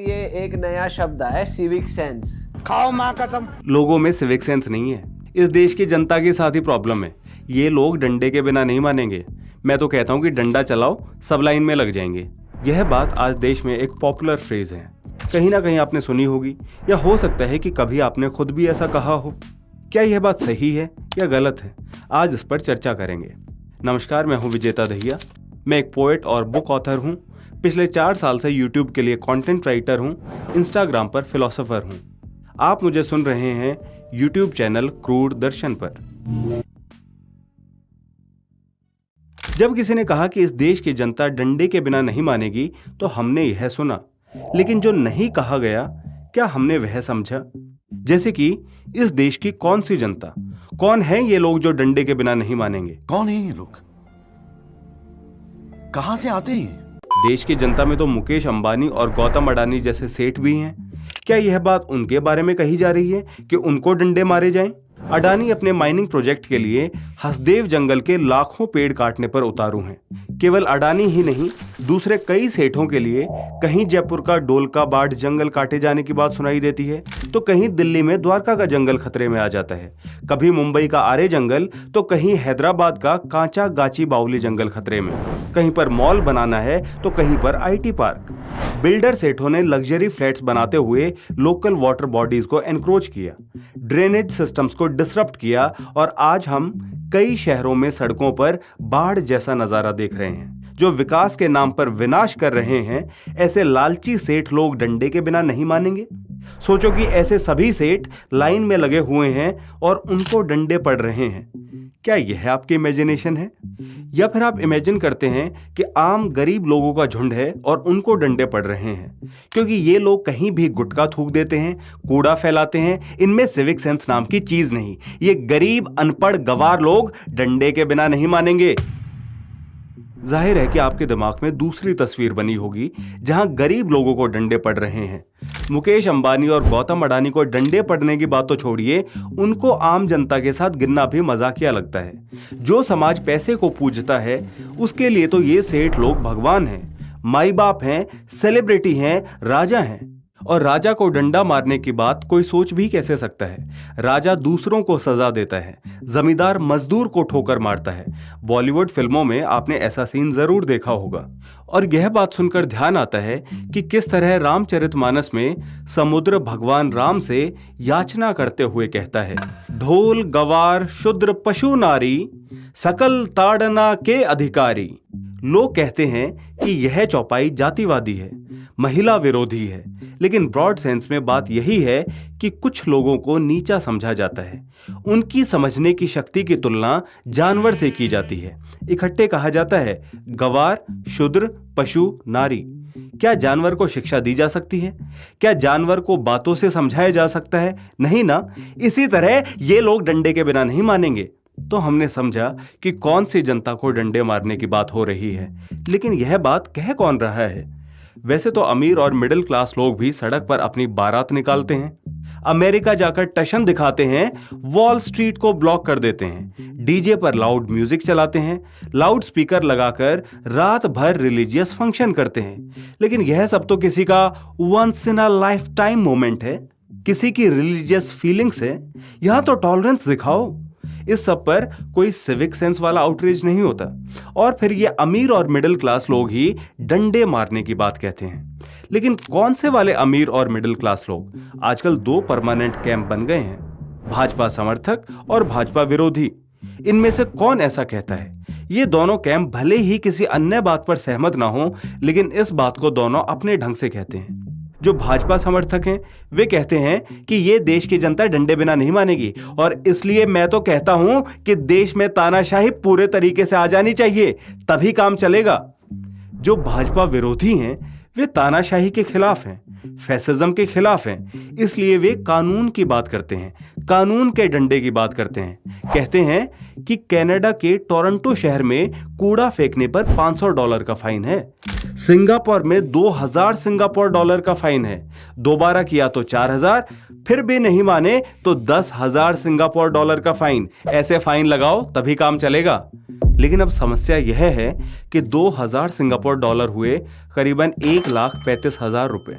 ये एक नया शब्द है, सिविक सेंस। खाओ माँ कसम। लोगों में सिविक सेंस नहीं है। इस देश की जनता के साथ ही प्रॉब्लम है। ये लोग डंडे के बिना नहीं मानेंगे। मैं तो कहता हूँ कि डंडा चलाओ, सब लाइन में लग जाएंगे। यह बात आज देश में एक पॉपुलर फ्रेज है, कहीं ना कहीं आपने सुनी होगी, या हो सकता है कि कभी आपने खुद भी ऐसा कहा हो। क्या यह बात सही है या गलत है? आज इस पर चर्चा करेंगे। नमस्कार, मैं हूँ विजेता दहिया। मैं एक पोएट और बुक ऑथर हूँ। पिछले 4 साल से यूट्यूब के लिए कंटेंट राइटर हूँ, इंस्टाग्राम पर फिलोसोफर हूँ। आप मुझे सुन रहे हैं यूट्यूब चैनल क्रूर दर्शन पर। जब किसी ने कहा कि इस देश की जनता डंडे के बिना नहीं मानेगी, तो हमने यह सुना, लेकिन जो नहीं कहा गया, क्या हमने वह समझा? जैसे कि इस देश की कौन सी जनता, कौन है ये लोग जो डंडे के बिना नहीं मानेंगे? कौन है ये लोग? कहां से आते हैं? देश की जनता में तो मुकेश अंबानी और गौतम अडानी जैसे सेठ भी हैं। क्या यह बात उनके बारे में कही जा रही है कि उनको डंडे मारे जाएं? अडानी अपने माइनिंग प्रोजेक्ट के लिए हसदेव जंगल के लाखों पेड़ काटने पर उतारू हैं। केवल अडानी ही नहीं, दूसरे कई सेठों के लिए कहीं जयपुर का डोलका बाट जंगल काटे जाने की बात सुनाई देती है, तो कहीं दिल्ली में द्वारका का जंगल खतरे में आ जाता है। कभी मुंबई का आरे जंगल, तो कहीं हैदराबाद का कांचा गाची बावली जंगल खतरे में। कहीं पर मॉल बनाना है तो कहीं पर IT पार्क। बिल्डर सेठों ने लग्जरी फ्लैट्स बनाते हुए लोकल वाटर बॉडीज को एनक्रोच किया, ड्रेनेज सिस्टम्स को डिसरप्ट किया, और आज हम कई शहरों में सड़कों पर बाढ़ जैसा नजारा देख रहे हैं। जो विकास के नाम पर विनाश कर रहे हैं, ऐसे लालची सेठ लोग डंडे के बिना नहीं मानेंगे? सोचो कि ऐसे सभी सेठ लाइन में लगे हुए हैं और उनको डंडे पड़ रहे हैं। क्या यह आपकी इमेजिनेशन है, या फिर आप इमेजिन करते हैं कि आम गरीब लोगों का झुंड है और उनको डंडे पड़ रहे हैं क्योंकि ये लोग कहीं भी गुटखा थूक देते हैं, कूड़ा फैलाते हैं? इनमें सिविक सेंस नाम की चीज नहीं। ये गरीब अनपढ़ गवार लोग डंडे के बिना नहीं मानेंगे। जाहिर है कि आपके दिमाग में दूसरी तस्वीर बनी होगी जहां गरीब लोगों को डंडे पड़ रहे हैं। मुकेश अंबानी और गौतम अडानी को डंडे पड़ने की बात तो छोड़िए, उनको आम जनता के साथ गिनना भी मजाकिया लगता है। जो समाज पैसे को पूजता है, उसके लिए तो ये सेठ लोग भगवान हैं, माई बाप हैं, सेलिब्रिटी हैं, राजा हैं। और राजा को डंडा मारने की बात कोई सोच भी कैसे सकता है? राजा दूसरों को सजा देता है, जमींदार मजदूर को ठोकर मारता है। बॉलीवुड फिल्मों में आपने ऐसा सीन जरूर देखा होगा। और यह बात सुनकर ध्यान आता है कि किस तरह रामचरितमानस में समुद्र भगवान राम से याचना करते हुए कहता है, ढोल गवार शूद्र पशु नारी, सकल ताड़ना के अधिकारी। लोग कहते हैं कि यह चौपाई जातिवादी है, महिला विरोधी है, लेकिन ब्रॉड सेंस में बात यही है कि कुछ लोगों को नीचा समझा जाता है। उनकी समझने की शक्ति की तुलना जानवर से की जाती है। इकट्ठे कहा जाता है, गवार, शूद्र, पशु, नारी। क्या जानवर को शिक्षा दी जा सकती है? क्या जानवर को बातों से समझाया जा सकता है? नहीं ना। इसी तरह ये लोग डंडे के बिना नहीं मानेंगे। तो हमने समझा कि कौन सी जनता को डंडे मारने की बात हो रही है, लेकिन यह बात कह कौन रहा है? वैसे तो अमीर और मिडिल क्लास लोग भी सड़क पर अपनी बारात निकालते हैं, अमेरिका जाकर टशन दिखाते हैं, वॉल स्ट्रीट को ब्लॉक कर देते हैं, डीजे पर लाउड म्यूजिक चलाते हैं, लाउड स्पीकर लगाकर रात भर रिलीजियस फंक्शन करते हैं। लेकिन यह सब तो किसी का once in a lifetime moment है, किसी की रिलीजियस फीलिंग्स है। यहां तो टॉलरेंस दिखाओ। इस सब पर कोई सिविक सेंस वाला आउटरीच नहीं होता। और फिर ये अमीर और मिडिल क्लास लोग ही डंडे मारने की बात कहते हैं। लेकिन कौन से वाले अमीर और मिडिल क्लास लोग? आजकल 2 परमानेंट कैंप बन गए हैं, भाजपा समर्थक और भाजपा विरोधी। इनमें से कौन ऐसा कहता है? ये दोनों कैंप भले ही किसी अन्य बात पर सहमत ना हो, लेकिन इस बात को दोनों अपने ढंग से कहते हैं। जो भाजपा समर्थक हैं, वे कहते हैं कि ये देश की जनता डंडे बिना नहीं मानेगी, और इसलिए मैं तो कहता हूं कि देश में तानाशाही पूरे तरीके से आ जानी चाहिए, तभी काम चलेगा। जो भाजपा विरोधी हैं, वे तानाशाही के खिलाफ हैं, फैसिज्म के खिलाफ हैं, इसलिए वे कानून की बात करते हैं, कानून के डंडे की बात करते हैं। कहते हैं कि कनाडा के टोरंटो शहर में कूड़ा फेंकने पर $500 का फाइन है, सिंगापुर में 2000 सिंगापुर डॉलर का फाइन है, दोबारा किया तो 4000, फिर भी नहीं माने तो 10,000 सिंगापुर डॉलर का फाइन। ऐसे फाइन लगाओ तभी काम चलेगा। लेकिन अब समस्या यह है कि 2000 सिंगापुर डॉलर हुए करीबन 1,35,000 रुपए।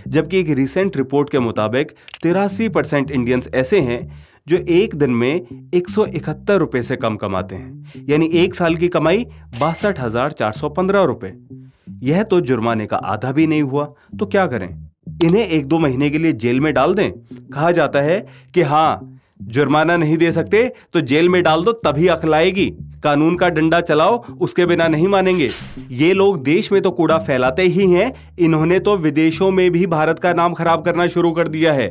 जबकि एक रिसेंट रिपोर्ट के मुताबिक 83% इंडियंस ऐसे हैं जो एक दिन में 171 रुपए से कम कमाते हैं, यानी एक साल की कमाई 62,415 रुपए। यह तो जुर्माने का आधा भी नहीं हुआ, तो क्या करें? इन्हें 1-2 महीने के लिए जेल में डाल दें? कहा जाता है कि हाँ, जुर्माना नहीं दे सकते तो जेल में डाल दो, तभी अक्ल आएगी। कानून का डंडा चलाओ, उसके बिना नहीं मानेंगे। ये लोग देश में तो कूड़ा फैलाते ही हैं, इन्होंने तो विदेशों में भी भारत का नाम खराब करना शुरू कर दिया है।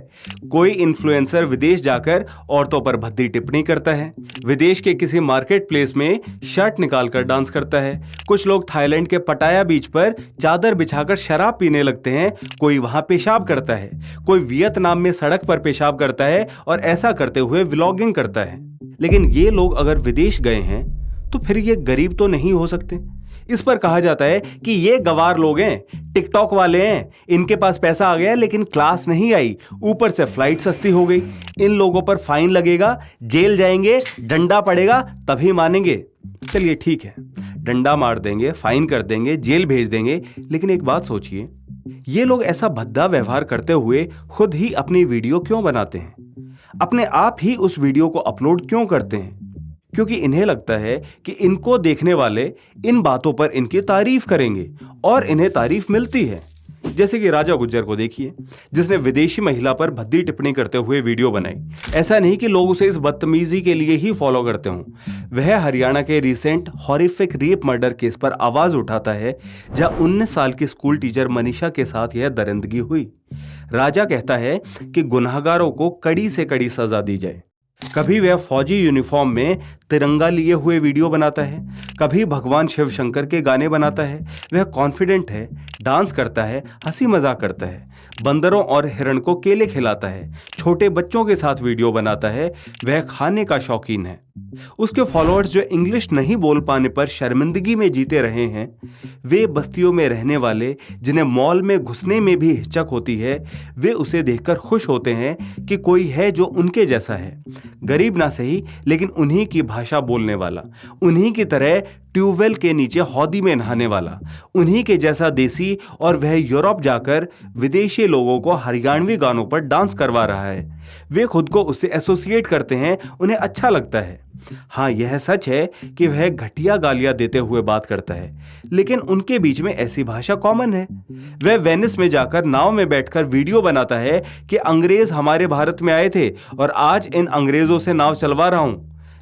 कोई इन्फ्लुएंसर विदेश जाकर औरतों पर भद्दी टिप्पणी करता है, विदेश के किसी मार्केट प्लेस में शर्ट निकालकर डांस करता है, कुछ लोग थाईलैंड के पटाया बीच पर चादर बिछाकर शराब पीने लगते हैं, कोई वहां पेशाब करता है, कोई वियतनाम में सड़क पर पेशाब करता है और ऐसा करते हुए व्लॉगिंग करता है। लेकिन ये लोग अगर विदेश गए हैं तो फिर ये गरीब तो नहीं हो सकते। इस पर कहा जाता है कि ये गवार लोग हैं, टिकटॉक वाले हैं, इनके पास पैसा आ गया लेकिन क्लास नहीं आई, ऊपर से फ्लाइट सस्ती हो गई, इन लोगों पर फाइन लगेगा, जेल जाएंगे, डंडा पड़ेगा तभी मानेंगे। चलिए ठीक है, डंडा मार देंगे, फाइन कर देंगे, जेल भेज देंगे, लेकिन एक बात सोचिए, ये लोग ऐसा भद्दा व्यवहार करते हुए खुद ही अपनी वीडियो क्यों बनाते हैं? अपने आप ही उस वीडियो को अपलोड क्यों करते हैं? क्योंकि इन्हें लगता है कि इनको देखने वाले इन बातों पर इनकी तारीफ करेंगे और इन्हें तारीफ मिलती है। जैसे कि राजा गुज्जर को देखिए, जिसने विदेशी महिला पर भद्दी टिप्पणी करते हुए वीडियो बनाई। ऐसा नहीं कि लोग उसे इस बदतमीजी के लिए ही फॉलो करते हों, वह हरियाणा के recent horrific rape murder case पर आवाज उठाता है, जहां 19 साल की स्कूल टीचर मनीषा के साथ यह दरिंदगी हुई। राजा कहता है कि गुनहगारों को कड़ी से कड़ी सजा दी जाए। कभी वह फौजी यूनिफॉर्म में तिरंगा लिए हुए वीडियो बनाता है, कभी भगवान शिव शंकर के गाने बनाता है। वह कॉन्फिडेंट है, डांस करता है, हंसी मजाक करता है, बंदरों और हिरण को केले खिलाता है, छोटे बच्चों के साथ वीडियो बनाता है। वह खाने का शौकीन है। उसके फॉलोअर्स जो इंग्लिश नहीं बोल पाने पर शर्मिंदगी में जीते रहे हैं, वे बस्तियों में रहने वाले जिन्हें मॉल में घुसने में भी हिचक होती है, वे उसे देखकर खुश होते हैं कि कोई है जो उनके जैसा है, गरीब ना सही लेकिन उन्हीं की भाषा बोलने वाला, उन्हीं की तरह ट्यूबवेल के नीचे हौदी में नहाने वाला, उन्हीं के जैसा देसी, और वह यूरोप जाकर विदेशी लोगों को हरियाणवी गानों पर डांस करवा रहा है। वे खुद को उससे एसोसिएट करते हैं, उन्हें अच्छा लगता है। हाँ, यह सच है कि वह घटिया गालियां देते हुए बात करता है, लेकिन उनके बीच में ऐसी भाषा कॉमन है। वह वेनिस में जाकर नाव में बैठकर वीडियो बनाता है कि अंग्रेज हमारे भारत में आए थे और आज इन अंग्रेजों से नाव चलवा रहा हूं।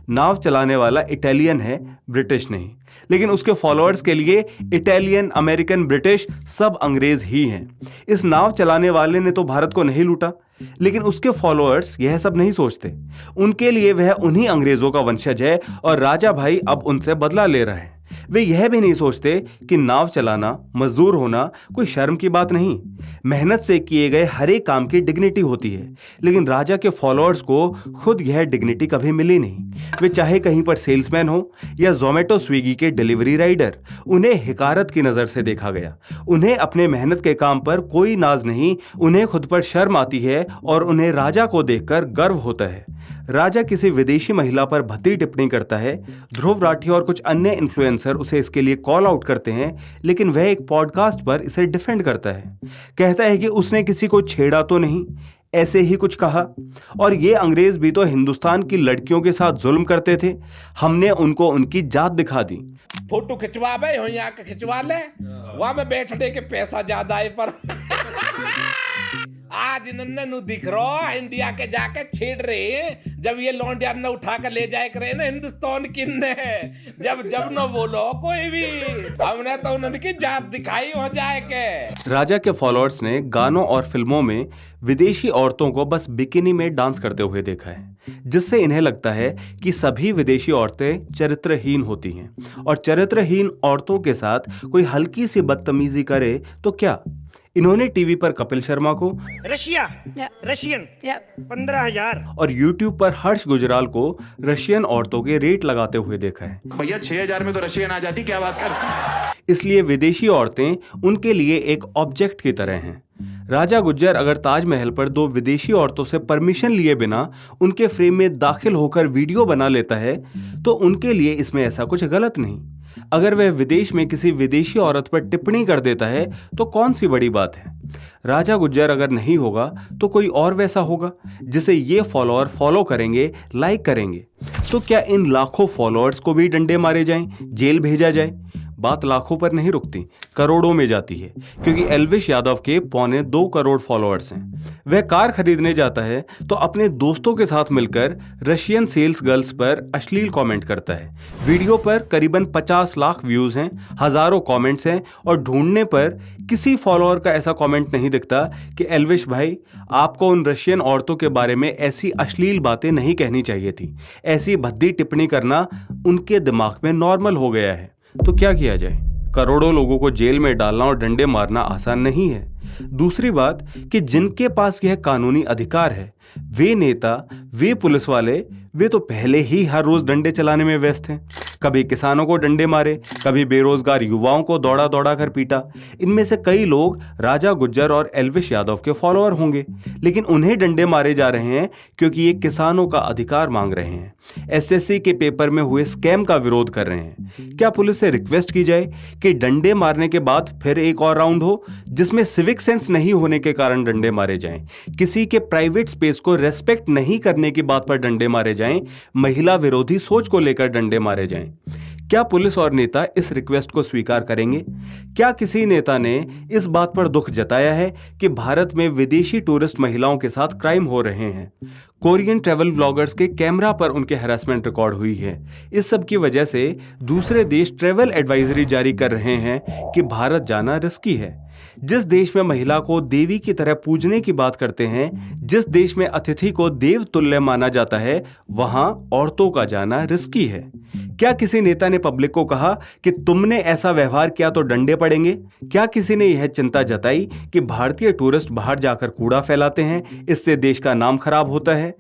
नाव चलाने वाला इटालियन है, ब्रिटिश नहीं, लेकिन उसके फॉलोअर्स के लिए इटालियन, अमेरिकन, ब्रिटिश सब अंग्रेज ही हैं। इस नाव चलाने वाले ने तो भारत को नहीं लूटा, लेकिन उसके फॉलोअर्स यह सब नहीं सोचते। उनके लिए वह उन्हीं अंग्रेजों का वंशज है और राजा भाई अब उनसे बदला ले रहा है। वे यह भी नहीं सोचते कि नाव चलाना, मजदूर होना कोई शर्म की बात नहीं। मेहनत से किए गए हर एक काम की डिग्निटी होती है, लेकिन राजा के फॉलोअर्स को खुद यह डिग्निटी कभी मिली नहीं। वे चाहे कहीं पर सेल्समैन हो या जोमेटो स्विगी के डिलीवरी राइडर, उन्हें हिकारत की नज़र से देखा गया। उन्हें अपने मेहनत के काम पर कोई नाज नहीं, उन्हें खुद पर शर्म आती है और उन्हें राजा को देखकर गर्व होता है। राजा किसी विदेशी महिला पर भद्दी टिप्पणी करता है, ध्रुव राठी और कुछ अन्य इन्फ्लुएंसर उसे इसके लिए कॉल आउट करते हैं, लेकिन वह एक पॉडकास्ट पर इसे डिफेंड करता है। कहता है कि उसने किसी को छेड़ा तो नहीं, ऐसे ही कुछ कहा, और ये अंग्रेज भी तो हिंदुस्तान की लड़कियों के साथ जुल्म करते थे, हमने उनको उनकी जात दिखा दी। फोटो खिंचवा बे, यहाँ के खिंचवा ले, वहां में बैठने के पैसा ज्यादा है पर आज इन्होंने दिख रहा इंडिया के जाके छेड़ रहे हैं। जब ये लौंडिया न उठा कर ले जाए करे ना हिंदुस्तान किन्ने, जब न बोलो कोई भी, हमने तो उनकी जात दिखाई हो जाए के। राजा के फॉलोअर्स ने गानों और फिल्मों में विदेशी औरतों को बस बिकिनी में डांस करते हुए देखा है, जिससे इन्हें लगता है कि सभी विदेशी औरतें चरित्रहीन होती हैं, और चरित्रहीन औरतों के साथ कोई हल्की सी बदतमीजी करे तो क्या। इन्होंने टीवी पर कपिल शर्मा को रशियन 15,000 और यूट्यूब पर हर्ष गुजराल को रशियन औरतों के रेट लगाते हुए देखा है। भैया 6,000 में तो रशियन आ जाती, क्या बात कर। इसलिए विदेशी औरतें उनके लिए एक ऑब्जेक्ट की तरह हैं। राजा गुज्जर अगर ताजमहल पर 2 विदेशी औरतों से परमिशन लिए बिना उनके फ्रेम में दाखिल होकर वीडियो बना लेता है, तो उनके लिए इसमें ऐसा कुछ गलत नहीं। अगर वह विदेश में किसी विदेशी औरत पर टिप्पणी कर देता है तो कौन सी बड़ी बात है। राजा गुज्जर अगर नहीं होगा तो कोई और वैसा होगा जिसे ये फॉलोअर फॉलो करेंगे, लाइक करेंगे। तो क्या इन लाखों फॉलोअर्स को भी डंडे मारे जाएं, जेल भेजा जाए? बात लाखों पर नहीं रुकती, करोड़ों में जाती है, क्योंकि एल्विश यादव के 2.25 करोड़ फॉलोअर्स हैं। वह कार खरीदने जाता है तो अपने दोस्तों के साथ मिलकर रशियन सेल्स गर्ल्स पर अश्लील कमेंट करता है। वीडियो पर करीबन 50 लाख व्यूज हैं, हजारों कमेंट्स हैं और ढूंढने पर किसी फॉलोअर का ऐसा कमेंट नहीं दिखता कि एल्विश भाई, आपको उन रशियन औरतों के बारे में ऐसी अश्लील बातें नहीं कहनी चाहिए थी। ऐसी भद्दी टिप्पणी करना उनके दिमाग में नॉर्मल हो गया है। तो क्या किया जाए? करोड़ों लोगों को जेल में डालना और डंडे मारना आसान नहीं है। दूसरी बात कि जिनके पास यह कानूनी अधिकार है, वे नेता, वे पुलिस वाले, वे तो पहले ही हर रोज डंडे चलाने में व्यस्त हैं। कभी किसानों को डंडे मारे, कभी बेरोजगार युवाओं को दौड़ा दौड़ा कर पीटा। इनमें से कई लोग राजा गुज्जर और एल्विश यादव के फॉलोअर होंगे, लेकिन उन्हें डंडे मारे जा रहे हैं क्योंकि ये किसानों का अधिकार मांग रहे हैं, एसएससी के पेपर में हुए स्कैम का विरोध कर रहे हैं। क्या पुलिस से रिक्वेस्ट की जाए कि डंडे मारने के बाद फिर एक और राउंड हो जिसमें सिविक सेंस नहीं होने के कारण डंडे मारे जाएं, किसी के प्राइवेट स्पेस को रेस्पेक्ट नहीं करने की बात पर डंडे मारे जाएं, महिला विरोधी सोच को लेकर डंडे मारे जाएं? क्या पुलिस और नेता इस रिक्वेस्ट को स्वीकार करेंगे? क्या किसी नेता ने इस बात पर दुख जताया है कि भारत में विदेशी टूरिस्ट महिलाओं के साथ क्राइम हो रहे हैं? कोरियन ट्रैवल व्लॉगर्स के कैमरा पर उनके हैरेसमेंट रिकॉर्ड हुई है। इस सब की वजह से दूसरे देश ट्रैवल एडवाइजरी जारी कर रहे हैं कि भारत जाना रिस्की है। जिस देश में महिला को देवी की तरह पूजने की बात करते हैं, जिस देश में अतिथि को देव तुल्य माना जाता है, वहां औरतों का जाना रिस्की है। क्या किसी नेता ने पब्लिक को कहा कि तुमने ऐसा व्यवहार किया तो डंडे पड़ेंगे? क्या किसी ने यह चिंता जताई कि भारतीय टूरिस्ट बाहर जाकर कूड़ा फैलाते हैं, इससे देश का नाम खराब होता है?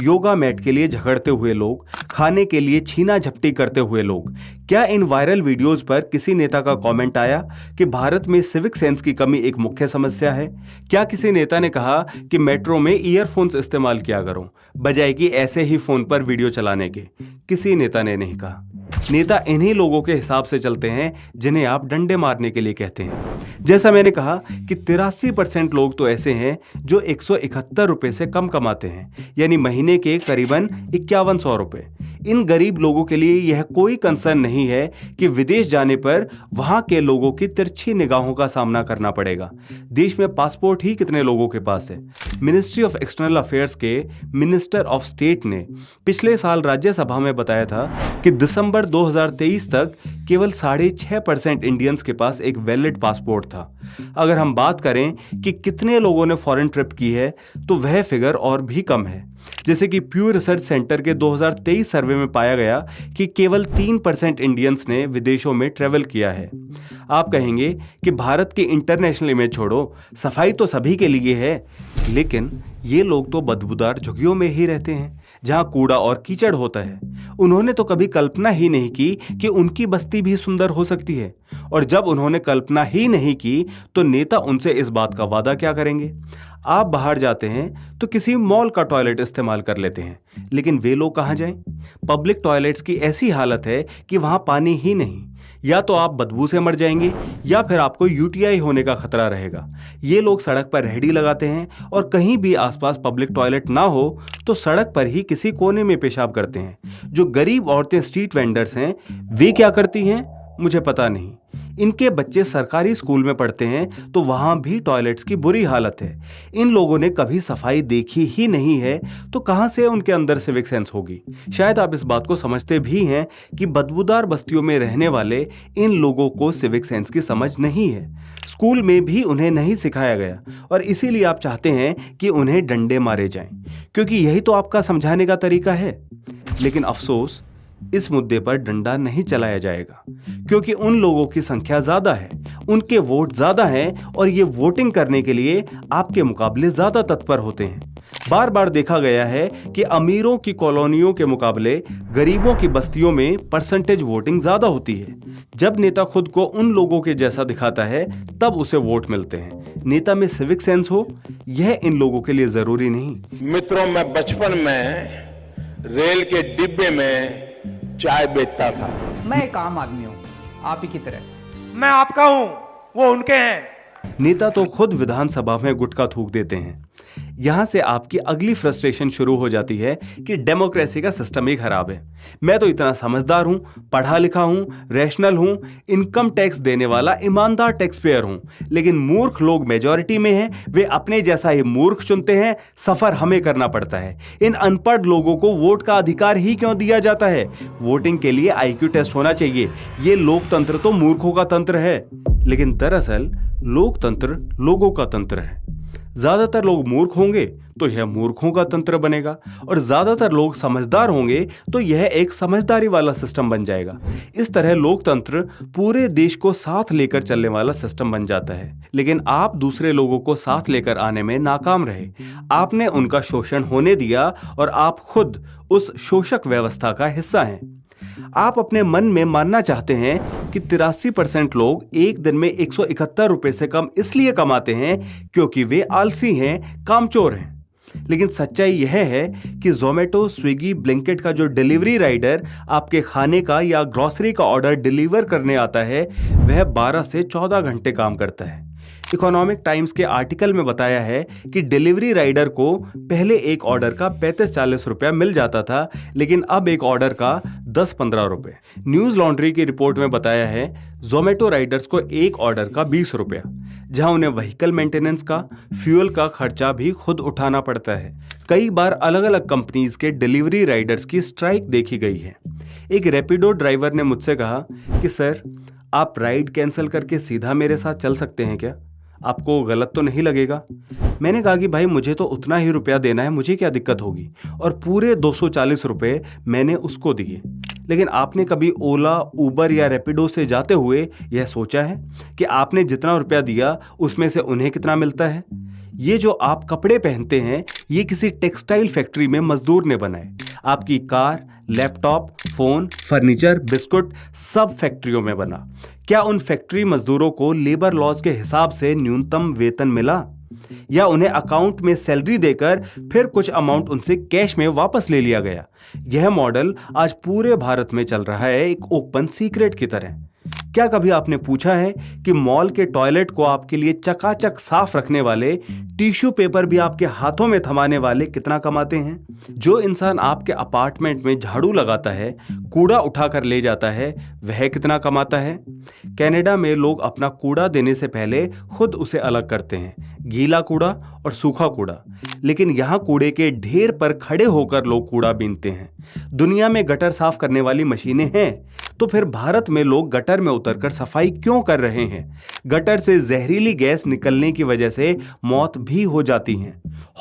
योगा मैट के लिए झगड़ते हुए लोग, खाने के लिए छीना झपटी करते हुए लोग, क्या इन वायरल वीडियोस पर किसी नेता का कमेंट आया कि भारत में सिविक सेंस की कमी एक मुख्य समस्या है? क्या किसी नेता ने कहा कि मेट्रो में ईयरफोन्स इस्तेमाल किया करो, बजाय कि ऐसे ही फोन पर वीडियो चलाने के? किसी नेता ने नहीं कहा। नेता इन्हीं लोगों के हिसाब से चलते हैं जिन्हें आप डंडे मारने के लिए कहते हैं। जैसा मैंने कहा कि 83% लोग तो ऐसे हैं जो 171 रुपए से कम कमाते हैं, यानी महीने के करीबन 5100 रुपए। इन गरीब लोगों के लिए यह कोई कंसर्न नहीं है कि विदेश जाने पर वहां के लोगों की तिरछी निगाहों का सामना करना पड़ेगा। देश में पासपोर्ट ही कितने लोगों के पास है? मिनिस्ट्री ऑफ एक्सटर्नल अफेयर्स के मिनिस्टर ऑफ स्टेट ने पिछले साल राज्यसभा में बताया था कि दिसंबर 2023 तक केवल 6.5% इंडियंस के पास एक वैलिड पासपोर्ट था। अगर हम बात करें कि कितने लोगों ने फॉरेन ट्रिप की है, तो वह फिगर और भी कम है। जैसे कि प्यू रिसर्च सेंटर के 2023 सर्वे में पाया गया कि केवल 3% इंडियंस ने विदेशों में ट्रैवल किया है। आप कहेंगे कि भारत की इंटरनेशनल इमेज छोड़ो, सफाई तो सभी के लिए है, लेकिन ये लोग तो बदबूदार झुग्गियों में ही रहते हैं जहां कूड़ा और कीचड़ होता है। उन्होंने तो कभी कल्पना ही नहीं की कि उनकी बस्ती भी सुंदर हो सकती है, और जब उन्होंने कल्पना ही नहीं की तो नेता उनसे इस बात का वादा क्या करेंगे? आप बाहर जाते हैं तो किसी मॉल का टॉयलेट इस्तेमाल कर लेते हैं, लेकिन वे लोग कहां जाएं? पब्लिक टॉयलेट्स की ऐसी हालत है कि वहां पानी ही नहीं। या तो आप बदबू से मर जाएंगे या फिर आपको यूटीआई होने का खतरा रहेगा। ये लोग सड़क पर रेहड़ी लगाते हैं और कहीं भी आसपास पब्लिक टॉयलेट ना हो तो सड़क पर ही किसी कोने में पेशाब करते हैं। जो गरीब औरतें स्ट्रीट वेंडर्स हैं, वे क्या करती हैं मुझे पता नहीं। इनके बच्चे सरकारी स्कूल में पढ़ते हैं तो वहां भी टॉयलेट्स की बुरी हालत है। इन लोगों ने कभी सफाई देखी ही नहीं है, तो कहां से उनके अंदर सिविक सेंस होगी? शायद आप इस बात को समझते भी हैं कि बदबूदार बस्तियों में रहने वाले इन लोगों को सिविक सेंस की समझ नहीं है। स्कूल में भी उन्हें नहीं सिखाया गया, और इसीलिए आप चाहते हैं कि उन्हें डंडे मारे जाएं, क्योंकि यही तो आपका समझाने का तरीका है। लेकिन अफसोस, इस मुद्दे पर डंडा नहीं चलाया जाएगा, क्योंकि उन लोगों की संख्या ज्यादा है, उनके वोट ज्यादा हैं, और ये वोटिंग करने के लिए आपके मुकाबले ज्यादा तत्पर होते हैं। बार बार देखा गया है कि अमीरों की कॉलोनियों के मुकाबले गरीबों की बस्तियों में परसेंटेज वोटिंग ज्यादा होती है। जब नेता खुद को उन लोगों के जैसा दिखाता है, तब उसे वोट मिलते हैं। नेता में सिविक सेंस हो, यह इन लोगों के लिए जरूरी नहीं। मित्रों, मैं बचपन में रेल के डिब्बे में चाय बेचता था। मैं एक आम आदमी हूँ, आप ही की तरह। मैं आपका हूँ, वो उनके हैं। नेता तो खुद विधानसभा में गुटखा थूक देते हैं। यहां से आपकी अगली फ्रस्ट्रेशन शुरू हो जाती है कि डेमोक्रेसी का सिस्टम ही खराब है। मैं तो इतना समझदार हूं, पढ़ा लिखा हूं, रैशनल हूं, इनकम टैक्स देने वाला ईमानदार टैक्स पेयर हूं, लेकिन मूर्ख लोग मेजॉरिटी में हैं, वे अपने जैसा ही मूर्ख चुनते हैं, सफर हमें करना पड़ता है। इन अनपढ़ लोगों को वोट का अधिकार ही क्यों दिया जाता है? वोटिंग के लिए IQ टेस्ट होना चाहिए। ये लोकतंत्र तो मूर्खों का तंत्र है। लेकिन दरअसल लोकतंत्र लोगों का तंत्र है। ज्यादातर लोग मूर्ख होंगे तो यह मूर्खों का तंत्र बनेगा, और ज्यादातर लोग समझदार होंगे तो यह एक समझदारी वाला सिस्टम बन जाएगा। इस तरह लोकतंत्र पूरे देश को साथ लेकर चलने वाला सिस्टम बन जाता है। लेकिन आप दूसरे लोगों को साथ लेकर आने में नाकाम रहे। आपने उनका शोषण होने दिया और आप खुद उस शोषक व्यवस्था का हिस्सा हैं। आप अपने मन में मानना चाहते हैं कि 83% लोग एक दिन में 171 रुपए से कम इसलिए कमाते हैं क्योंकि वे आलसी हैं, कामचोर हैं। लेकिन सच्चाई यह है कि जोमेटो, स्विगी, ब्लिंकिट का जो डिलीवरी राइडर आपके खाने का या ग्रोसरी का ऑर्डर डिलीवर करने आता है, वह 12 से 14 घंटे काम करता है। इकोनॉमिक टाइम्स के आर्टिकल में बताया है कि डिलीवरी राइडर को पहले एक ऑर्डर का 35-40 रुपया मिल जाता था, लेकिन अब एक ऑर्डर का 10-15 रुपए। न्यूज लॉन्ड्री की रिपोर्ट में बताया है जोमेटो राइडर्स को एक ऑर्डर का 20 रुपया, जहां उन्हें व्हीकल मेंटेनेंस का, फ्यूल का खर्चा भी खुद उठाना पड़ता है। कई बार अलग अलग कंपनीज के डिलीवरी राइडर्स की स्ट्राइक देखी गई है। एक रैपिडो ड्राइवर ने मुझसे कहा कि सर, आप राइड कैंसिल करके सीधा मेरे साथ चल सकते हैं क्या? आपको गलत तो नहीं लगेगा? मैंने कहा कि भाई, मुझे तो उतना ही रुपया देना है, मुझे क्या दिक्कत होगी? और पूरे 240 रुपए मैंने उसको दिए। लेकिन आपने कभी ओला, उबर या रैपिडो से जाते हुए यह सोचा है कि आपने जितना रुपया दिया उसमें से उन्हें कितना मिलता है? ये जो आप कपड़े पहनते हैं, ये किसी टेक्सटाइल फैक्ट्री में मजदूर ने बनाए। आपकी car, laptop, phone, furniture, biscuit सब फैक्ट्रियों में बना। क्या उन फैक्ट्री मजदूरों को लेबर लॉज के हिसाब से न्यूनतम वेतन मिला, या उन्हें अकाउंट में सैलरी देकर फिर कुछ अमाउंट उनसे कैश में वापस ले लिया गया? यह मॉडल आज पूरे भारत में चल रहा है, एक ओपन सीक्रेट की तरह। क्या कभी आपने पूछा है कि मॉल के टॉयलेट को आपके लिए चकाचक साफ रखने वाले, टिश्यू पेपर भी आपके हाथों में थमाने वाले कितना कमाते हैं? जो इंसान आपके अपार्टमेंट में झाड़ू लगाता है, कूड़ा उठाकर ले जाता है, वह कितना कमाता है? कनाडा में लोग अपना कूड़ा देने से पहले खुद उसे अलग करते हैं, गीला कूड़ा और सूखा कूड़ा। लेकिन यहाँ कूड़े के ढेर पर खड़े होकर लोग कूड़ा बीनते हैं। दुनिया में गटर साफ करने वाली मशीनें हैं, तो फिर भारत में लोग गटर में उतरकर सफाई क्यों कर रहे हैं? गटर से जहरीली गैस निकलने की वजह से मौत भी हो जाती है।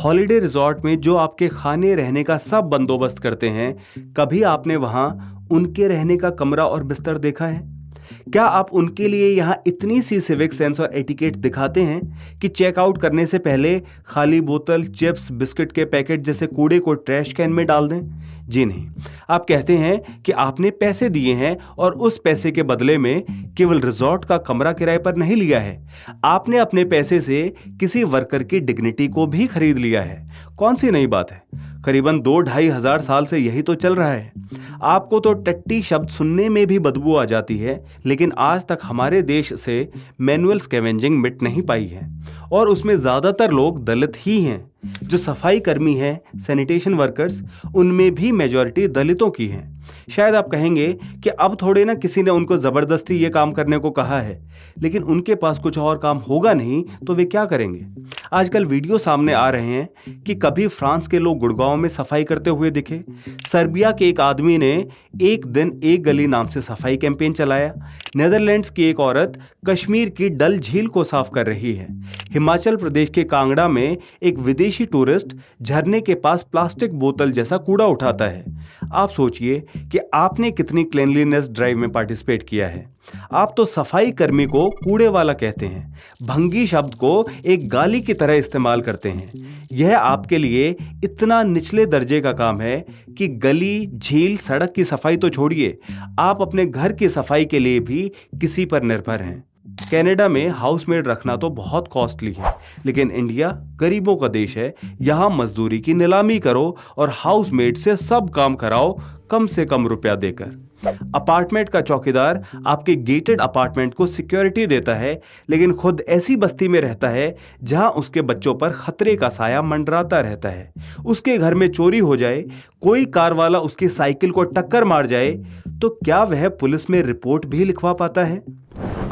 हॉलिडे रिजॉर्ट में जो आपके खाने रहने का सब बंदोबस्त करते हैं, कभी आपने वहां उनके रहने का कमरा और बिस्तर देखा है? क्या आप उनके लिए यहाँ इतनी सी सिविक सेंस और एटिकेट दिखाते हैं कि चेकआउट करने से पहले खाली बोतल, चिप्स, बिस्किट के पैकेट जैसे कूड़े को ट्रैश कैन में डाल दें? जी नहीं। आप कहते हैं कि आपने पैसे दिए हैं और उस पैसे के बदले में केवल रिजॉर्ट का कमरा किराए पर नहीं लिया है, आपने अपने पैसे से किसी वर्कर की डिग्निटी को भी खरीद लिया है। कौन सी नई बात है? करीबन 2-2.5 हजार साल से यही तो चल रहा है। आपको तो टट्टी शब्द सुनने में भी बदबू आ जाती है, लेकिन आज तक हमारे देश से मैनुअल स्कैवेंजिंग मिट नहीं पाई है, और उसमें ज्यादातर लोग दलित ही हैं। जो सफाई कर्मी हैं, सैनिटेशन वर्कर्स, उनमें भी मेजॉरिटी दलितों की है। शायद आप कहेंगे कि अब थोड़े ना किसी ने उनको जबरदस्ती ये काम करने को कहा है, लेकिन उनके पास कुछ और काम होगा नहीं तो वे क्या करेंगे? आजकल वीडियो सामने आ रहे हैं कि कभी फ्रांस के लोग गुड़गांव में सफाई करते हुए दिखे, सर्बिया के एक आदमी ने एक दिन एक गली नाम से सफाई कैंपेन चलाया, नेदरलैंड्स की एक औरत कश्मीर की डल झील को साफ कर रही है, हिमाचल प्रदेश के कांगड़ा में एक विदेशी टूरिस्ट झरने के पास प्लास्टिक बोतल जैसा कूड़ा उठाता है। आप सोचिए कि आपने कितनी क्लीनलीनेस ड्राइव में पार्टिसिपेट किया है। आप तो सफाई कर्मी को कूड़े वाला कहते हैं, भंगी शब्द को एक गाली की तरह इस्तेमाल करते हैं। यह आपके लिए इतना निचले दर्जे का काम है कि गली, झील, सड़क की सफाई तो छोड़िए, आप अपने घर की सफाई के लिए भी किसी पर निर्भर हैं। कनाडा में हाउसमेड रखना तो बहुत कॉस्टली है, लेकिन इंडिया गरीबों का देश है। यहाँ मजदूरी की नीलामी करो और हाउसमेड से सब काम कराओ कम से कम रुपया देकर। अपार्टमेंट का चौकीदार आपके गेटेड अपार्टमेंट को सिक्योरिटी देता है, लेकिन खुद ऐसी बस्ती में रहता है जहां उसके बच्चों पर खतरे का साया मंडराता रहता है। उसके घर में चोरी हो जाए, कोई कार वाला उसकी साइकिल को टक्कर मार जाए, तो क्या वह पुलिस में रिपोर्ट भी लिखवा पाता है?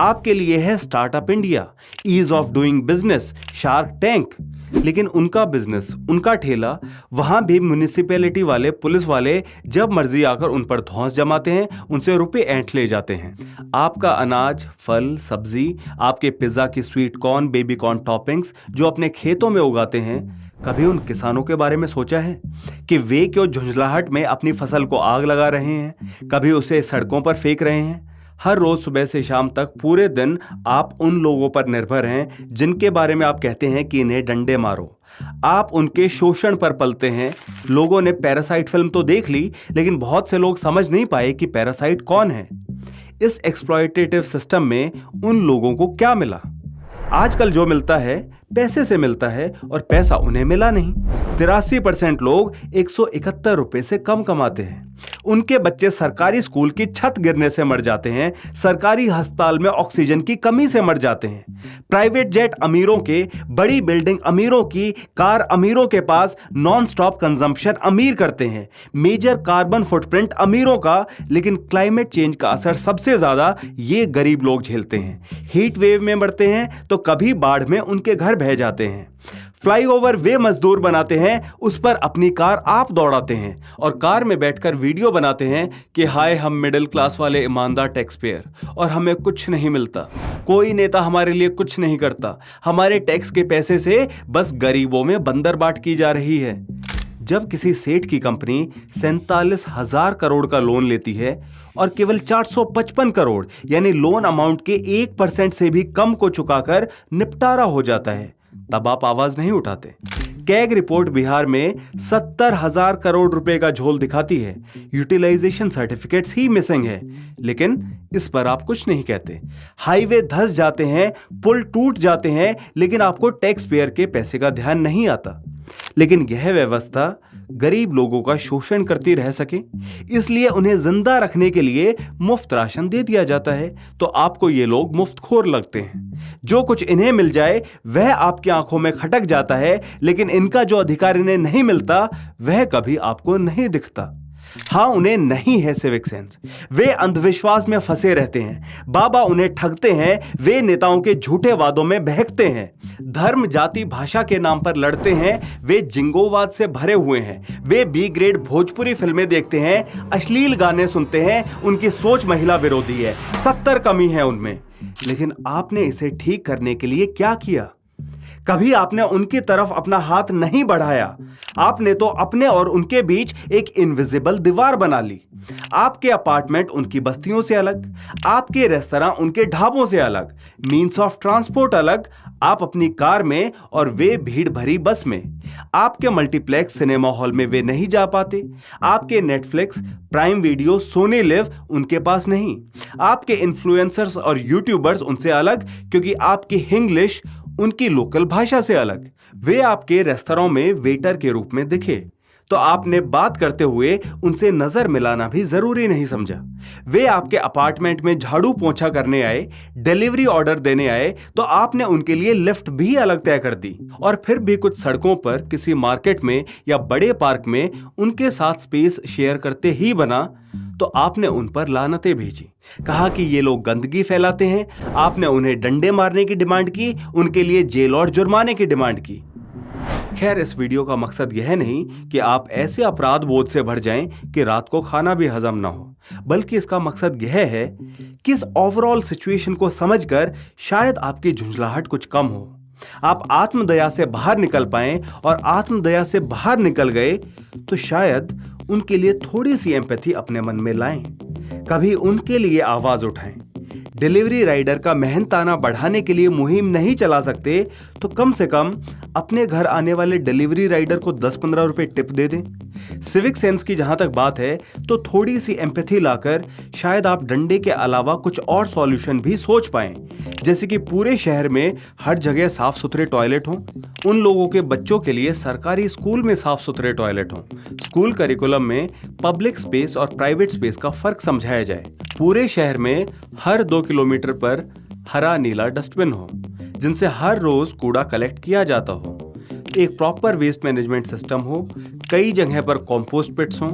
आपके लिए है Startup India, ease of doing business, Shark Tank, लेकिन उनका बिजनेस, उनका ठेला, वहां भी म्युनिसिपैलिटी वाले, पुलिस वाले जब मर्जी आकर उन पर धौंस जमाते हैं, उनसे रुपए ऐंठ ले जाते हैं। आपका अनाज, फल, सब्जी, आपके पिज्जा की sweet corn, baby corn toppings जो अपने खेतों में उगाते हैं, कभी उन किसानों के बारे में सोचा है कि वे क्यों झुंझलाहट में अपनी फसल को आग लगा रहे हैं, कभी उसे सड़कों पर फेंक रहे हैं? हर रोज सुबह से शाम तक पूरे दिन आप उन लोगों पर निर्भर हैं जिनके बारे में आप कहते हैं कि इन्हें डंडे मारो। आप उनके शोषण पर पलते हैं। लोगों ने पैरासाइट फिल्म तो देख ली, लेकिन बहुत से लोग समझ नहीं पाए कि पैरासाइट कौन है। इस एक्सप्लॉयटेटिव सिस्टम में उन लोगों को क्या मिला? आजकल जो मिलता है पैसे से मिलता है, और पैसा उन्हें मिला नहीं। 83% लोग 171 रुपए से कम कमाते हैं। उनके बच्चे सरकारी स्कूल की छत गिरने से मर जाते हैं, सरकारी अस्पताल में ऑक्सीजन की कमी से मर जाते हैं। प्राइवेट जेट अमीरों के, बड़ी बिल्डिंग अमीरों की, कार अमीरों के पास नॉन स्टॉप कंजम्पशन अमीर करते हैं, मेजर कार्बन फुटप्रिंट अमीरों का, लेकिन क्लाइमेट चेंज का असर सबसे ज्यादा ये गरीब लोग झेलते हैं। हीट वेव में मरते हैं तो कभी बाढ़ में उनके घर बह जाते हैं। फ्लाईओवर वे मजदूर बनाते हैं, उस पर अपनी कार आप दौड़ाते हैं और कार में बैठकर वीडियो बनाते हैं कि हाय हम मिडिल क्लास वाले ईमानदार टैक्स पेयर, और हमें कुछ नहीं मिलता, कोई नेता हमारे लिए कुछ नहीं करता, हमारे टैक्स के पैसे से बस गरीबों में बंदरबाट की जा रही है। जब किसी सेठ की कंपनी 47,000 करोड़ का लोन लेती है और केवल 455 करोड़ यानी लोन अमाउंट के 1% से भी कम को चुकाकर निपटारा हो जाता है, तब आप आवाज नहीं उठाते। कैग रिपोर्ट बिहार में 70,000 करोड़ रुपए का झोल दिखाती है, यूटिलाइजेशन सर्टिफिकेट्स ही मिसिंग है, लेकिन इस पर आप कुछ नहीं कहते। हाईवे धंस जाते हैं, पुल टूट जाते हैं, लेकिन आपको टैक्स पेयर के पैसे का ध्यान नहीं आता। लेकिन यह व्यवस्था गरीब लोगों का शोषण करती रह सके, इसलिए उन्हें जिंदा रखने के लिए मुफ्त राशन दे दिया जाता है, तो आपको ये लोग मुफ्तखोर लगते हैं। जो कुछ इन्हें मिल जाए वह आपकी आंखों में खटक जाता है, लेकिन इनका जो अधिकार इन्हें नहीं मिलता वह कभी आपको नहीं दिखता। हाँ, उन्हें नहीं है सिविक सेंस, वे अंधविश्वास में फंसे रहते हैं, बाबा उन्हें ठगते हैं, वे नेताओं के झूठे वादों में बहकते हैं, धर्म, जाति, भाषा के नाम पर लड़ते हैं, वे जिंगोवाद से भरे हुए हैं, वे बी ग्रेड भोजपुरी फिल्में देखते हैं, अश्लील गाने सुनते हैं, उनकी सोच महिला विरोधी है, 70 कमी है उनमें। लेकिन आपने इसे ठीक करने के लिए क्या किया? कभी आपने उनकी तरफ अपना हाथ नहीं बढ़ाया। आपने तो अपने और उनके बीच एक इनविजिबल दीवार बना ली। आपके अपार्टमेंट उनकी बस्तियों से अलग, आपके रेस्तरां उनके ढाबों से अलग, मीन्स ऑफ ट्रांसपोर्ट अलग, आप अपनी कार में और वे भीड़ भरी बस में। आपके मल्टीप्लेक्स सिनेमा हॉल में वे नहीं जा पाते, आपके Netflix, Prime Video, Sony LIV उनके पास नहीं। आपके इन्फ्लुएंसर्स और यूट्यूबर्स उनसे अलग, क्योंकि आपकी हिंग्लिश उनकी लोकल भाषा से अलग। वे आपके रेस्तरां में वेटर के रूप में दिखे तो आपने बात करते हुए उनसे नजर मिलाना भी जरूरी नहीं समझा। वे आपके अपार्टमेंट में झाड़ू पोंछा करने आए, डिलीवरी ऑर्डर देने आए तो आपने उनके लिए लिफ्ट भी अलग तय कर दी। और फिर भी कुछ सड़कों पर, किसी मार्केट में या बड़े पार्क में उनके साथ स्पेस शेयर करते ही बना तो आपने उन पर लानतें भेजी, कहा कि ये लोग गंदगी फैलाते हैं। आपने उन्हें डंडे मारने की डिमांड की, उनके लिए जेल और जुर्माने की डिमांड की। खैर, इस वीडियो का मकसद यह नहीं कि आप ऐसे अपराध बोध से भर जाएं कि रात को खाना भी हजम ना हो, बल्कि इसका मकसद यह है कि इस ओवरऑल सिचुएशन को समझकर शायद आपकी झुंझलाहट कुछ कम हो, आप आत्मदया से बाहर निकल पाएं, और आत्मदया से बाहर निकल गए तो शायद उनके लिए थोड़ी सी एम्पैथी अपने मन में लाएं, कभी उनके लिए आवाज उठाएं। डिलीवरी राइडर का मेहनताना बढ़ाने के लिए मुहिम नहीं चला सकते तो कम से कम अपने घर आने वाले डिलीवरी राइडर को 10-15 रुपए टिप दे दें। सिविक सेंस की जहां तक बात है तो थोड़ी सी एम्पैथी लाकर शायद आप डंडे के अलावा कुछ और सॉल्यूशन भी सोच पाएं। जैसे कि पूरे शहर में हर जगह साफ सुथरे टॉयलेट हों, उन लोगों के बच्चों के लिए सरकारी स्कूल में साफ सुथरे टॉयलेट हों, स्कूल करिकुलम में पब्लिक स्पेस और प्राइवेट स्पेस का फर्क समझाया जाए, पूरे शहर में हर 2 किलोमीटर पर हरा नीला डस्टबिन हो जिनसे हर रोज कूड़ा कलेक्ट किया जाता हो, एक प्रॉपर वेस्ट मैनेजमेंट सिस्टम हो, कई जगह पर कॉम्पोस्ट पिट्स हों,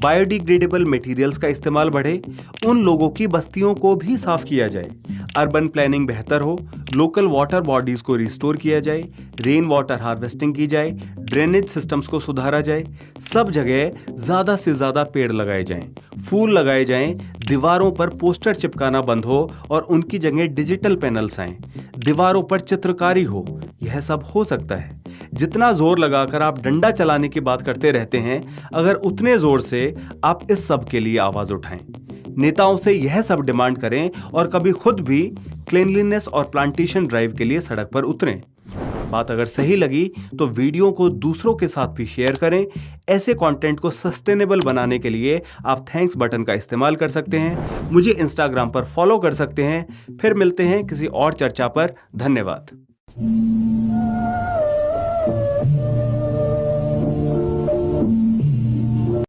बायोडिग्रेडेबल मटेरियल्स का इस्तेमाल बढ़े, उन लोगों की बस्तियों को भी साफ किया जाए, अर्बन प्लानिंग बेहतर हो, लोकल वाटर बॉडीज को रिस्टोर किया जाए, रेन वाटर हार्वेस्टिंग की जाए, ड्रेनेज सिस्टम्स को सुधारा जाए, सब जगह ज्यादा से ज्यादा पेड़ लगाए जाएं, फूल लगाए जाएं, दीवारों पर पोस्टर चिपकाना बंद हो और उनकी जगह डिजिटल पैनल्स आएं, दीवारों पर चित्रकारी हो, यह सब हो सकता है। जितना जोर लगाकर आप डंडा चलाने की बात करते रहते हैं, अगर उतने जोर से आप इस सब के लिए आवाज उठाएं, नेताओं से यह सब डिमांड करें और कभी खुद भी क्लीनलीनेस और प्लांटेशन ड्राइव के लिए सड़क पर उतरें। बात अगर सही लगी तो वीडियो को दूसरों के साथ भी शेयर करें। ऐसे कंटेंट को सस्टेनेबल बनाने के लिए आप थैंक्स बटन का इस्तेमाल कर सकते हैं, मुझे इंस्टाग्राम पर फॉलो कर सकते हैं। फिर मिलते हैं किसी और चर्चा पर। धन्यवाद।